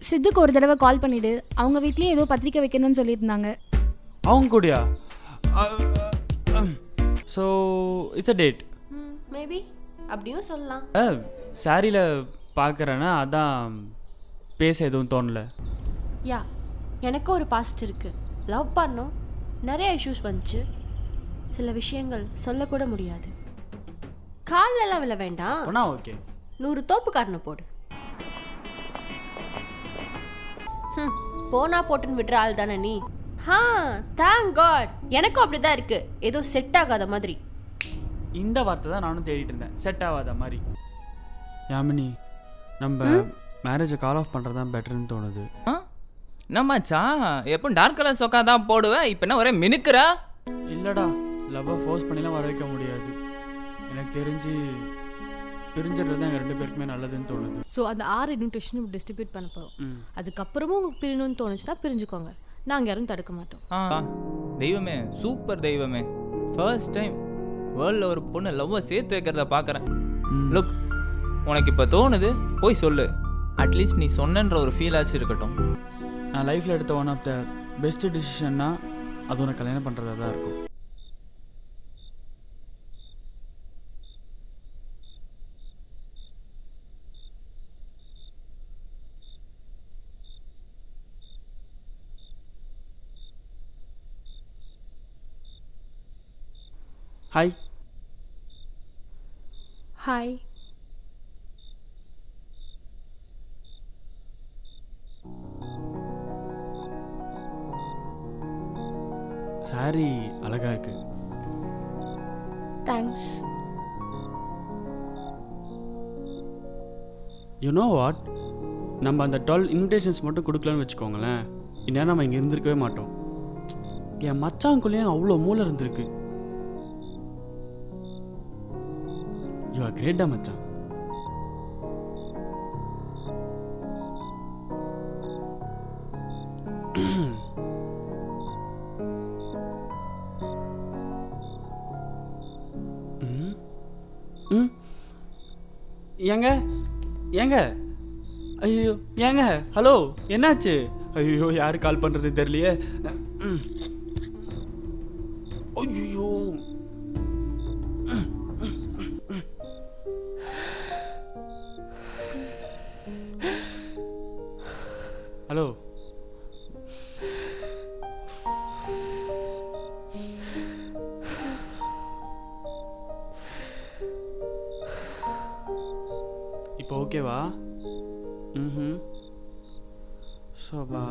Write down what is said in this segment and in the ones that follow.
சித்துக்கு ஒரு தடவை கால் பண்ணிவிடு. அவங்க வீட்லேயும் ஏதோ பத்திரிக்கை வைக்கணும்னு சொல்லியிருந்தாங்க. அவங்க கூடயா? So it's a date. Maybe அப்படியும் சொல்லலாம். சாரியில் பார்க்குறேன்னா அதான் பேச எதுவும் தோணலை. யா, எனக்கும் ஒரு பாஸ்ட் இருக்குது. லவ் பண்ணோம், நிறைய இஷ்யூஸ் வந்துச்சு. சில விஷயங்கள் சொல்லக்கூட முடியாது. கால்லெல்லாம் விழ வேண்டாம். போனா ஓகே. 100 தோப்புக்காரனை போடு. போனா போட்டுன்னு விடுற ஆள் தானே நீ. தேங்க் காட், எனக்கும் அப்படிதான் இருக்கு. ஏதோ செட் ஆகாத மாதிரி. இந்த வார்த்தை தான் நானும் தேடிட்டு இருந்தேன், செட் ஆகாத மாதிரி. யாமினி, நம்ம மேரேஜை கால் ஆஃப் பண்ணுறது தான் பெட்டர்னு தோணுது. நம்மச்சா எப்போ டார்க் கலர் சொக்கா தான் போடுவேன், இப்போ என்ன ஒரே மினுக்குறா? இல்லைடா, லவ்வை ஃபோர்ஸ் பண்ணிலாம் வர வைக்க முடியாது. எனக்கு தெரிஞ்சு பிரிஞ்சிடுறது தான் எங்கள் 2 பேருக்குமே நல்லதுன்னு தோணுது. ஸோ அந்த 6 இன்விடேஷனும் டிஸ்ட்ரிபியூட் பண்ண போகிறோம். அதுக்கப்புறமும் உங்களுக்கு பிரியணும்னு தோணுச்சுன்னா பிரிஞ்சுக்கோங்க. நாங்கள் யாரும் தடுக்க மாட்டோம். தெய்வமே, சூப்பர் தெய்வமே, ஃபர்ஸ்ட் டைம் வேர்ல்டில் ஒரு பொண்ணு லவ்வை சேர்த்து வைக்கிறத பார்க்குறேன். லுக், உனக்கு இப்போ தோணுது, போய் சொல்லு. அட்லீஸ்ட் நீ சொன்னன்ற ஒரு ஃபீல் ஆச்சு இருக்கட்டும். நான் லைஃப்பில் எடுத்த ஒன் ஆஃப் த பெஸ்ட் டிசிஷன்னா அது உனக்கு கல்யாணம் பண்ணுறதா தான் இருக்கும். ஹாய். ஹாய். சாரி அழகா இருக்கு. தேங்க்ஸ். யூ நோ வாட், நம்ம அந்த 12 இன்விடேஷன்ஸ் மட்டும் கொடுக்கலன்னு வச்சுக்கோங்களேன், இந்நேரம் நம்ம இங்கே இருந்திருக்கவே மாட்டோம். என் மச்சாங்குள்ளேயும் அவ்வளோ மூளை இருந்திருக்கு. யூ ஆர் கிரேட்டா மச்சான். ஏங்க ஏங்க, ஐயோ ஏங்க, ஹலோ, என்னாச்சு? ஐயோ, யாரு கால் பண்ணுறது தெரியலையே. ஐயோ, ஹலோ. இப்போ ஓகேவா? சோபா.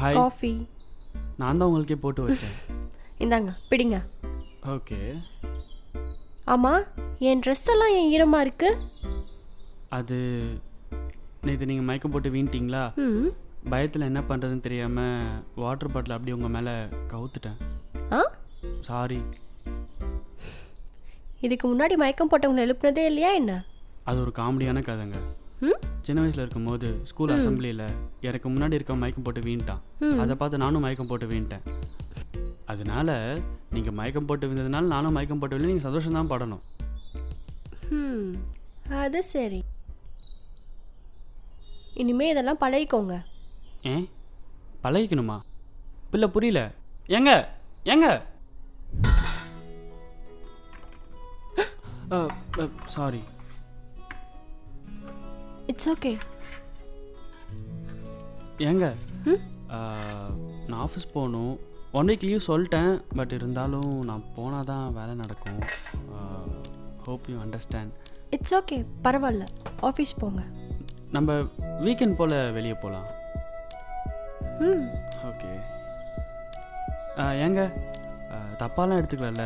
ஹாய். காஃபி நான் தான் உங்களுக்கே போட்டு வச்சேன். இந்தாங்க, பிடிங்க. ஓகே. ஆமாம், என் ட்ரெஸ் எல்லாம் ஏன் ஈரமாக இருக்கு? அது நேற்று நீங்கள் மயக்கம் போட்டு வீணிட்டீங்களா, பயத்தில் என்ன பண்ணுறதுன்னு தெரியாமல் வாட்டர் பாட்டில் அப்படி உங்கள் மேலே கவுத்துட்டேன். சாரி. இதுக்கு முன்னாடி மயக்கம் போட்டவங்களை எழுப்புனதே இல்லையா என்ன? அது ஒரு காமெடியான கதைங்க. சின்ன வயசில் இருக்கும்போது ஸ்கூல் அசம்பிளியில் எனக்கு முன்னாடி இருக்க மயக்கம் போட்டு வீணிட்டான். அதை பார்த்து நானும் மயக்கம் போட்டு வீணிட்டேன். அதனால நீங்கள் மயக்கம் போட்டு விழுந்ததுனால நானும் மயக்கம் போட்டு விழுந்து நீங்கள் சந்தோஷம் தான் படணும். அது சரி, இனிமே இதெல்லாம் பழகிக்கோங்க. ஏன் பழகிக்கணுமா? பிள்ளை புரியல. ஏங்க ஏங்க, சாரி. It's okay. ஏங்க, நான் ஆஃபீஸ் போகணும். 1 வீக் லீவ் சொல்லிட்டேன். பட் இருந்தாலும் நான் போனால் தான் வேலை நடக்கும். Hope you understand. It's okay, பரவாயில்ல, ஆஃபீஸ் போங்க. நம்ம வீக்கெண்ட் போல் வெளியே போகலாம். ம். ஓகே. ஏங்க தப்பாலாம் எடுத்துக்கலாம்ல?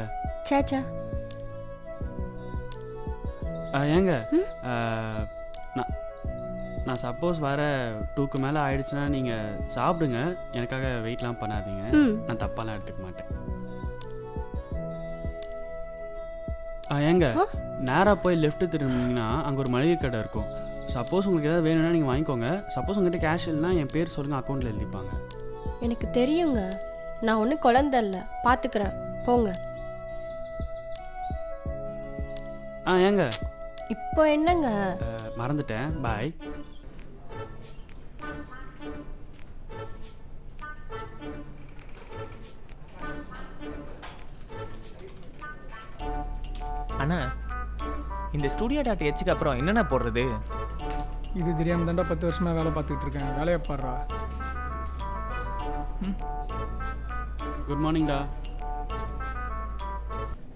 சேச்சா. ஏங்க நான் நான் சப்போஸ் வர 2க்கு மேலே ஆயிடுச்சுன்னா நீங்கள் சாப்பிடுங்க, எனக்காக வெயிட்லாம் பண்ணாதீங்க. நான் தப்பாலாம் எடுத்துக்க மாட்டேன். ஏங்க நேராக போய் லெஃப்ட்டு திரும்பிங்கன்னா அங்கே ஒரு மளிகை கடை இருக்கும். சப்போஸ் உங்களுக்கு ஏதாவது வேணும்னா நீங்கள் வாங்கிக்கோங்க. சப்போஸ் உங்கள்கிட்ட கேஷ் இல்லைனா என் பேர் சொல்லுங்கள், அக்கௌண்ட்டில் எழுதிப்பாங்க. எனக்கு தெரியுங்க, நான் ஒன்றும் குழந்தை இல்லை, பார்த்துக்கிறேன், போங்க. ஏங்க இப்போ என்னங்க? மறந்துட்டேன், பாய். அண்ணா இந்த studio.hக்கு அப்புறம் என்னென்ன போடுறது? இது தெரியாமல் தாண்டா 10 வருஷமாக வேலை பார்த்துக்கிட்டு இருக்கேன். வேலையை பாடுறா. குட் மார்னிங்டா.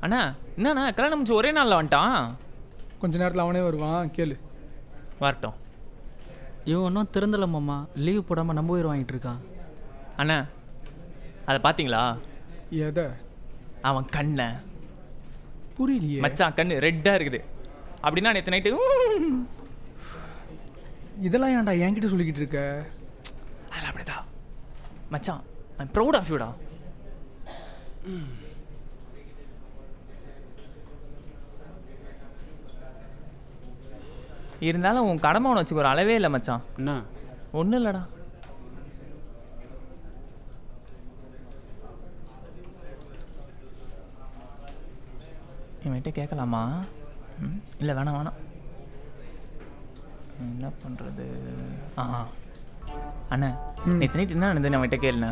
அண்ணா என்னண்ணா கல்யாணம் முடிச்சு ஒரே நாளில் வந்துட்டான்? கொஞ்ச நேரத்தில் அவனே வருவான், கேளு. வரட்டும். இவன் ஒன்றும் திறந்தல மாமா, லீவ் போடாமல் நம்ம உயிர் வாங்கிட்டு இருக்கான். அண்ணா அதை பார்த்தீங்களா? எதை? அவன் கண்ணை புரியலையே மச்சான், கண்ணு ரெட்டாக இருக்குது. அப்படின்னா நேற்று நைட்டு இதெல்லாம் ஏன்டா என்கிட்ட சொல்லிக்கிட்டு இருக்க? அதில் அப்படிதான் மச்சான். ஐம் ப்ரௌட் ஆஃப் யூடா. இருந்தாலும் உன் கடமை ஒன்று வச்சுக்க ஒரு அளவே இல்லை மச்சான். என்ன? ஒன்றும் இல்லைடா. இவன்கிட்ட கேட்கலாமா? இல்லை வேணாம் வேணாம். என்ன பண்ணுறது? அண்ணா நேற்று நைட்டு என்ன நடந்தது அவன்கிட்ட கேளுண்ணா.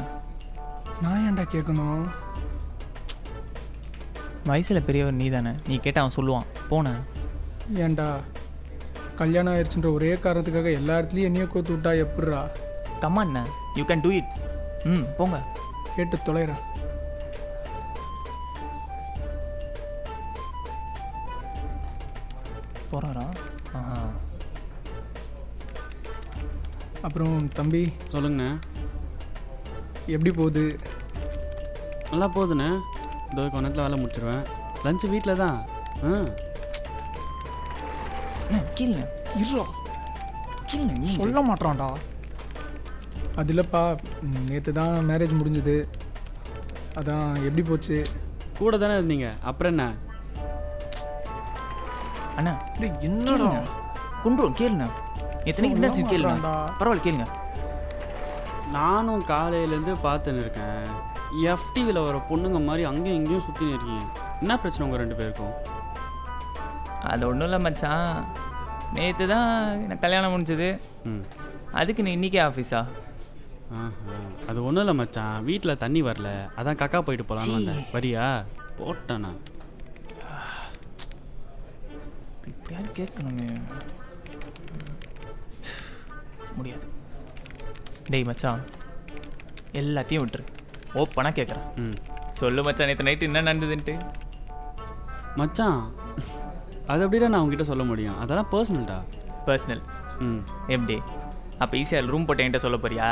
நான் ஏன்டா கேட்கணும்? வயசில் பெரியவர் நீ தானே, நீ கேட்ட அவன் சொல்லுவான். போனேன். ஏன்டா கல்யாணம் ஆயிடுச்சுன்ற ஒரே காரணத்துக்காக எல்லா இடத்துலையும் என்னையோ கோத்து விட்டா எப்படிரா? கம்மாண்ணா, யூ கேன் டூ இட். போங்க. கேட்டு தொலைறேன். போகிறாரா? அப்புறம் தம்பி சொல்லுங்கண்ணே. எப்படி போகுது? நல்லா போகுதுண்ணே. இதோ கொஞ்ச நேரத்தில் வேலை முடிச்சிடுவேன். லஞ்சு வீட்டில் தான். கீழே இருறா, கீழே சொல்ல மாட்டான்டா. அது இல்லைப்பா, நேற்று தான் மேரேஜ் முடிஞ்சது. அதான் எப்படி போச்சு? கூட தானே இருந்தீங்க, அப்புறம் என்ன? அண்ணா என்னடா குன்றும் கேளுண்ணா. எத்தனைக்கு என்னாச்சு கேளுண்ணா. பரவாயில்ல கேளுங்க. நானும் காலையிலேருந்து பார்த்துன்னு இருக்கேன். எஃப்டிவியில் வர பொண்ணுங்க மாதிரி அங்கேயும் இங்கேயும் சுற்றின்னு இருக்கீங்க. என்ன பிரச்சனை உங்கள் 2 பேருக்கும்? அது ஒன்றும் இல்லை மச்சான், நேற்று தான் எனக்கு கல்யாணம் முடிஞ்சது. அதுக்கு நீ இன்றைக்கே ஆஃபீஸா? அது ஒன்றும் இல்லை மச்சான், வீட்டில் தண்ணி வரல, அதான் கக்கா போயிட்டு போகலான்னு வந்தேன். வரியா? போட்டேண்ணா. இப்படியாவது கேட்கணுமே. முடியாது. டேய் மச்சான், எல்லாத்தையும் விட்டுரு, ஓப்பனாக கேட்குறேன். சொல்லு மச்சான், நேற்று நைட்டு என்ன நடந்ததுன்ட்டு. மச்சான் அது அப்படிதான் நான் உங்ககிட்ட சொல்ல முடியும், அதெல்லாம் பர்சனல்டா. பர்சனல்? எப்படி? அப்போ ஈஸியாக ரூம் போட்டு என்கிட்ட சொல்ல போறியா?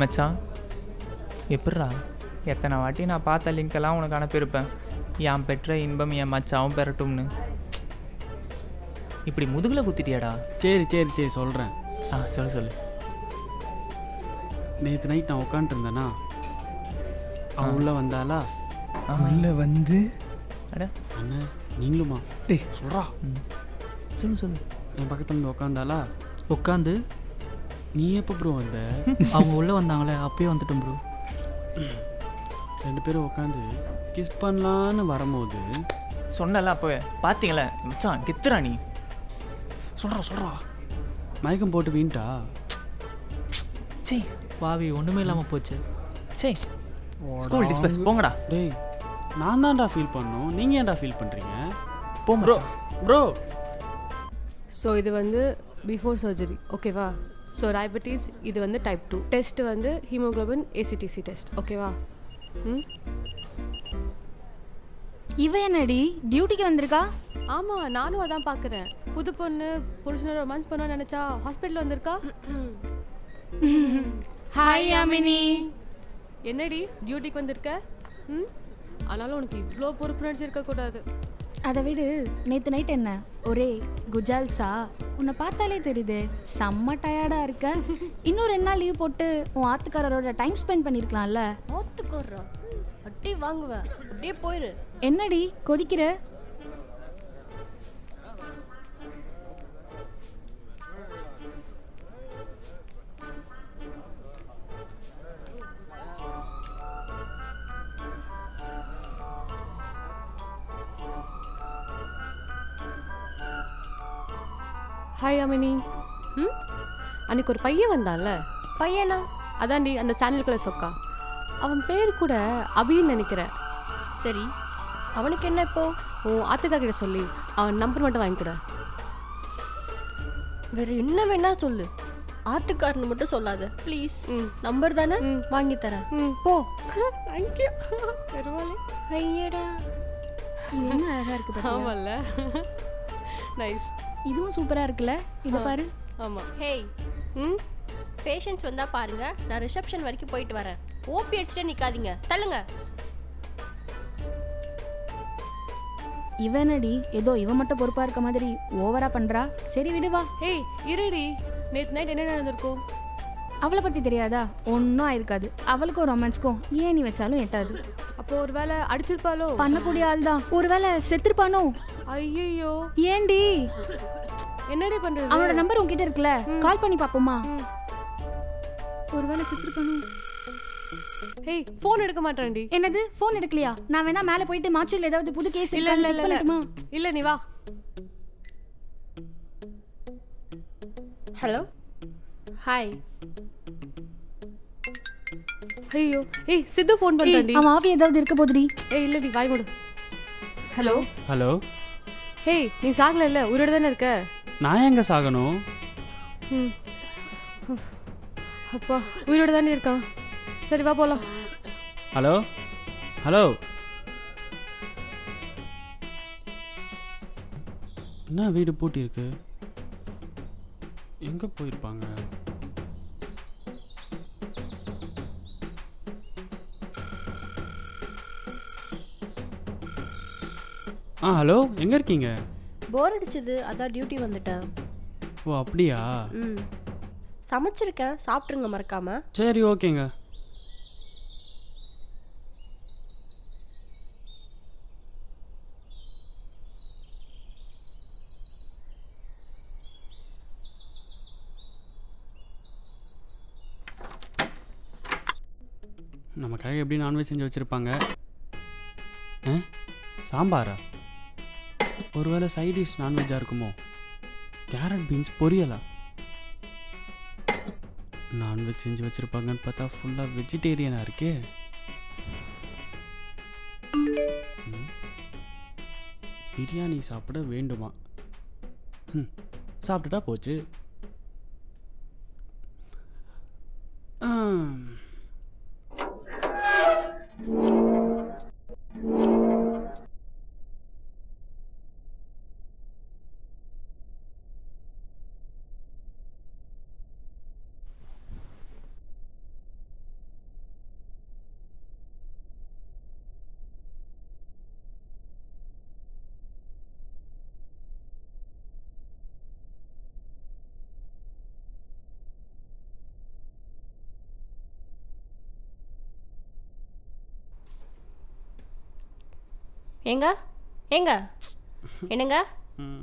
மச்சான் எப்பட்றா, எத்தனை வாட்டி நான் பார்த்த லிங்க்கெல்லாம் உனக்கு அனுப்பியிருப்பேன். என் பெற்ற இன்பம் என் மச்சாவும் பெறட்டும்னு. இப்படி முதுகில் குத்திட்டியாடா? சரி சரி சரி சொல்கிறேன். சொல்லு சொல்லு. நேற்று நைட் நான் உட்காந்துருந்தேன்னா அவன் உள்ளே வந்தாளா? உள்ளே வந்து அட அண்ணா நீங்களுமா? டேய் சொல்கிறா. சொல்லு சொல்லு. என் பக்கத்தில் வந்து உட்காந்தாளா? உட்காந்து நீ எப்போ ப்ரோ வந்த? அவங்க உள்ளே வந்தாங்களே அப்பயே வந்துட்டோம் ப்ரோ. 2 பேரும் உட்காந்து கிஸ் பண்ணலான்னு வரும்போது சொன்னல அப்போவே பார்த்தீங்களே மச்சான், கெத்துறா நீ. சொல்கிறா மயக்கம் போட்டு வீண்டா? சரி பாவி, ஒன்றுமே இல்லாமல் போச்சு. சரி ஸ்கூல் டிஸ்பஸ் போங்கடா. டேய் நான் தான்டா ஃபீல் பண்ணோம், நீங்கள் ஏன்டா ஃபீல் பண்ணுறீங்க? போ ப்ரோ ப்ரோ. ஸோ இது வந்து பிஃபோர் சர்ஜரி, ஓகேவா? ஸோ டயபெட்டிஸ் இது வந்து டைப் 2 டெஸ்ட் வந்து ஹீமோக்ளோபின் ஏசிடிசி டெஸ்ட், ஓகேவா? ம் இவ என்னடி டியூட்டிக்கு வந்திருக்கா? ஆமாம் நானும் அதான் பார்க்குறேன். புது பொண்ணு புருஷனை ரொமான்ஸ் பண்ண நினச்சா ஹாஸ்பிட்டல் வந்திருக்கா. ஹாய் யாமினி. என்னடி டியூட்டிக்கு வந்திருக்க? ம் ஆனாலும் உனக்கு இவ்வளோ பொறுப்புணர்ச்சி இருக்கக்கூடாது. அதை விடு, நேற்று நைட் என்ன ஒரே குஜால்ஸா? உன்னை பார்த்தாலே தெரியுது செம்ம டயர்டாக இருக்க. இன்னும் 2 நாள் லீவ் போட்டு உன் ஆத்துக்காரரோட டைம் ஸ்பெண்ட் பண்ணியிருக்கலாம்ல. ஆத்துக்கோர்றா அட்டி வாங்குவேன், அப்படியே போயிரு. என்னடி கொதிக்கிற? ஹாய் அமினி. ம் அன்னைக்கு ஒரு பையன் வந்தான்ல, பையனா? அதான்டி அந்த சாண்டல் கலர் சொக்கா. அவன் பேர் கூட அபின்னு நினைக்கிறேன். சரி, அவனுக்கு என்ன இப்போ? உன் ஆத்துக்கார்கிட்ட சொல்லி அவன் நம்பர் மட்டும் வாங்கி கொடு. வேற என்ன வேணா சொல்லு, ஆத்துக்காரனு மட்டும் சொல்லாத ப்ளீஸ். நம்பர் தானே, வாங்கி தரேன். போ. தேங்க்யூ. பெருமாளே. ஐயடா, இது என்ன அழகா இருக்கு பாத்தியா? ஆமாம்ல, நைஸ். இதுவும் சூப்பரா இருக்குல்ல, இதை பாரு. ஆமாம். ஹேய், பேஷண்ட்ஸ் வந்தா பாருங்க, நான் ரிசப்ஷன் வரைக்கும் போயிட்டு வரேன். ஓபி அடிச்சுட்டு நிக்காதீங்க, தள்ளுங்க. இவனடி ஏதோ இவ மட்டும் பொறுப்பா இருக்க மாதிரி ஓவரா பண்றா. சரி விடுவா. ஹேய் இருடி, நேற்று நைட் என்ன நடந்திருக்கும்? அவளை பத்தி தெரியாதா? ஒன்றும் ஆயிருக்காது. அவளுக்கும் ரொமான்ஸ்க்கும் ஏன் நீ வச்சாலும் எட்டாது. அப்போ ஒரு வேளை அடிச்சிருப்பாளோ? பண்ணக்கூடிய ஆள் தான். ஒருவேளை செத்துருப்பானோ? ஐயோ, ஏண்டி? என்னடி பண்றது? அவனோட நம்பர் உன்கிட்ட இருக்குல்ல, கால் பண்ணி பாப்போமா? ஒருவேளை செத்துருப்பானோ? ஹேய், ஃபோன் எடுக்க மாட்டேன்டி. என்னது ஃபோன் எடுக்கலையா? நான் வேணா மேலே போயிட்டு மாச்சூரில் ஏதாவது புது கேஸ் இல்ல இல்ல இல்ல பண்ணட்டுமா? இல்ல, நீ வா. Hello, hi. ஐயோ, ஏய் சித்து ஃபோன் பண்றான்டி. அவன் ஆவி ஏதாவது இருக்க போதுடி. ஏய் இல்லடி, வாய் மூடு. ஹலோ. ஹலோ. ஹேய், நீ சாகல இல்ல, உயிரோட தானே இருக்க? நான் எங்கே சாகணும்? ம். அப்பா, உயிரோட தானே இருக்கான். சரி வா போலாம். ஹலோ. ஹலோ. என்ன வீடு பூட்டி இருக்கு? எங்கே போயிருப்பாங்க? ஹலோ, எங்கே இருக்கீங்க? போர் அடிச்சது, அதான் டியூட்டி வந்துட்டேன். ஓ அப்படியா? சமைச்சிருக்கேன், சாப்பிட்ருங்க மறக்காம. சரி ஓகேங்க. நமக்காக எப்படி நான்வெஜ் செஞ்சு வச்சுருப்பாங்க? சாம்பாரா? ஒருவேளை சைட் டிஷ் நான்வெஜ்ஜாக இருக்குமோ? Carrot beans பொரியலா? நான்வெஜ் செஞ்சு வச்சுருப்பாங்கன்னு பார்த்தா ஃபுல்லாக வெஜிடேரியனாக இருக்கே. பிரியாணி சாப்பிட வேண்டுமா? சாப்பிட்டுட்டா போச்சு. ஏங்க ஏங்க என்னங்க?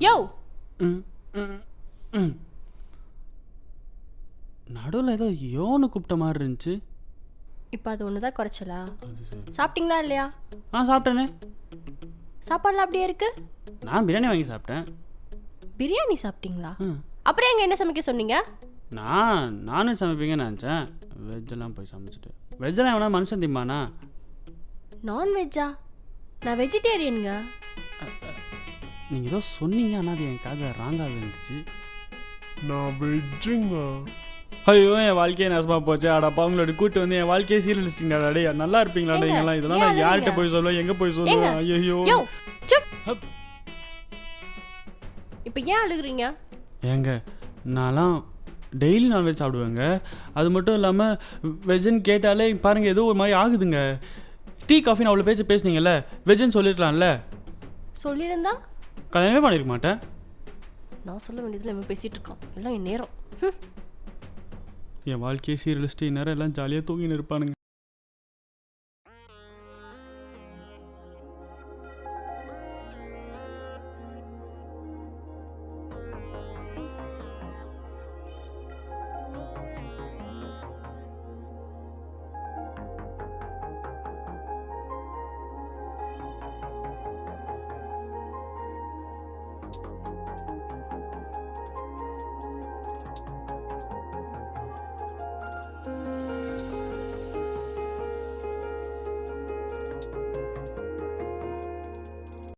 யோ, நடுவில் ஏதோ யோன்னு கூப்பிட்ட மாதிரி இருந்துச்சு. இப்போ அது ஒன்று தான் குறைச்சலா? சாப்பிட்டீங்களா இல்லையா? சாப்பிட்டேனே. சாப்பாடுலாம் அப்படியே இருக்கு. நான் பிரியாணி வாங்கி சாப்பிட்டேன். பிரியாணி சாப்பிட்டீங்களா? அப்புறம் எங்க என்ன சமைக்க சொன்னீங்க? நானும் சமைப்பீங்கன்னு நினச்சேன். வெஜ்ஜெல்லாம் போய் சமைச்சிட்டு. வெஜ்ஜெல்லாம் எவனா மனுஷன் திம்மானா? நான்வெஜ்ஜா? நான் வெஜிடேரியனுங்க. நீங்கள் ஏதோ சொன்னீங்க, ஆனால் அது என் காதை ராங்காக இருந்துச்சு. நான் வெஜ்ஜுங்க. ஐயோ என் வாழ்க்கையே நாசமாக போச்சு அடப்பா உங்களோட கூட்டு வந்து என் வாழ்க்கையே சீரியலிஸ்டிங்கடா டே நல்லா இருப்பீங்களாடா ஏங்க, நீங்களாம் இதெல்லாம் ஏன் நான் யார்கிட்ட அழுறீங்க? போய் சொல்லுவேன் எங்கே போய் ஏங்க, சொல்லுவேன் ஐயோ யோ சுப். இப்போ ஏன் அழுகுறீங்க? ஏங்க நான்லாம் டெய்லி நான்வெஜ் சாப்பிடுவேங்க. அது மட்டும் இல்லாமல் வெஜ்ஜுன்னு கேட்டாலே பாருங்கள் ஏதோ ஒரு மாதிரி ஆகுதுங்க. டீ காஃபின்னு அவ்வளோ பேசுனீங்கல்ல, வெஜ்ஜுன்னு சொல்லிருக்கலாம்ல. சொல்லியிருந்தா கல்யாணமே பண்ணியிருக்க மாட்டேன். நான் சொல்ல வேண்டியதில் இவன் பேசிகிட்டு இருக்கான். எல்லாம் என் நேரம். என் வாழ்க்கையை சீரியலிஸ்ட்டு இந்நேரம் எல்லாம் ஜாலியாக தூங்கின்னு இருப்பானுங்க.